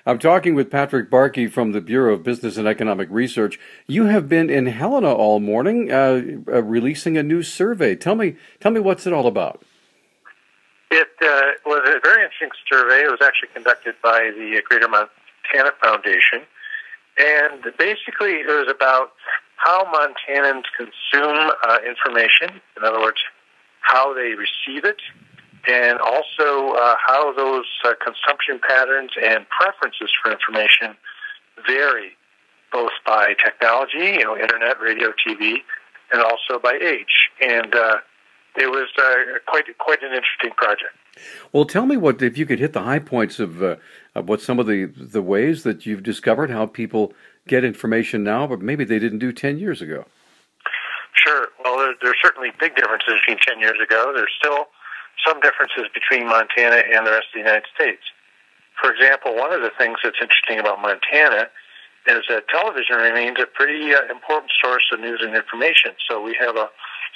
I'm talking with Patrick Barkey from the Bureau of Business and Economic Research. You have been in Helena all morning, releasing a new survey. Tell me what's it all about? It was a very interesting survey. It was actually conducted by the Greater Montana Foundation, and basically it was about how Montanans consume information. In other words, how they receive it, and also how those consumption patterns and preferences for information vary, both by technology, internet, radio, TV, and also by age. And it was quite an interesting project. Well, tell me if you could hit the high points of what some of the ways that you've discovered how people get information now, but maybe they didn't do 10 years ago. Sure. Well, there's certainly big differences between 10 years ago. There's still some differences between Montana and the rest of the United States. For example, one of the things that's interesting about Montana is that television remains a pretty important source of news and information. So we have a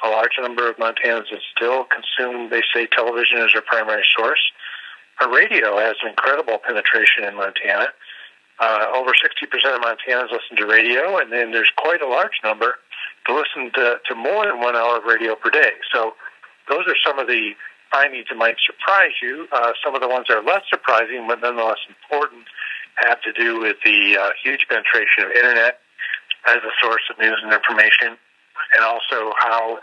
large number of Montanans that still consume, they say, television as their primary source. Our radio has incredible penetration in Montana. Over 60% of Montanans listen to radio, and then there's quite a large number to listen to more than 1 hour of radio per day. So those are some of the findings that might surprise you. Some of the ones that are less surprising, but nonetheless important, have to do with the huge penetration of internet as a source of news and information, and also how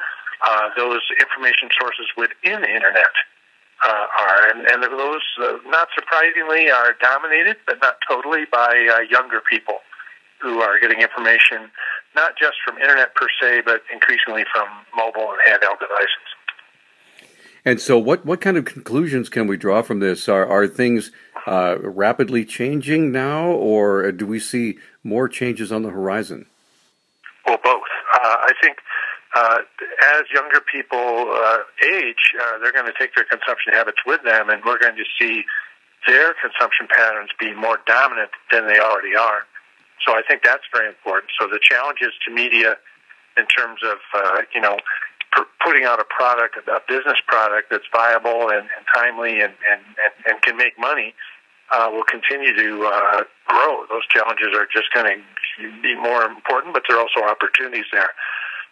those information sources within the internet are. And those, not surprisingly, are dominated, but not totally, by younger people who are getting information not just from internet per se, but increasingly from mobile and handheld devices. And so what kind of conclusions can we draw from this? Are things rapidly changing now, or do we see more changes on the horizon? Well, both. I think as younger people age, they're going to take their consumption habits with them, and we're going to see their consumption patterns be more dominant than they already are. So I think that's very important. So the challenges to media in terms of, putting out a product, a business product that's viable and timely and can make money will continue to grow. Those challenges are just going to be more important, but there are also opportunities there.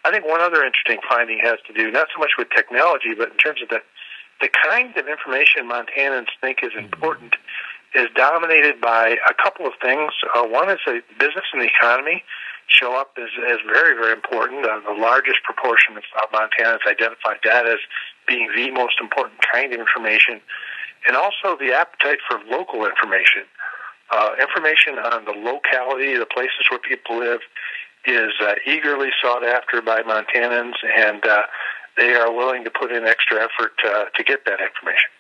I think one other interesting finding has to do not so much with technology, but in terms of the kind of information Montanans think is important is dominated by a couple of things. One is the business and the economy show up as very, very important. The largest proportion of Montanans identify that as being the most important kind of information. And also the appetite for local information. Information on the locality, the places where people live, is eagerly sought after by Montanans, and they are willing to put in extra effort to get that information.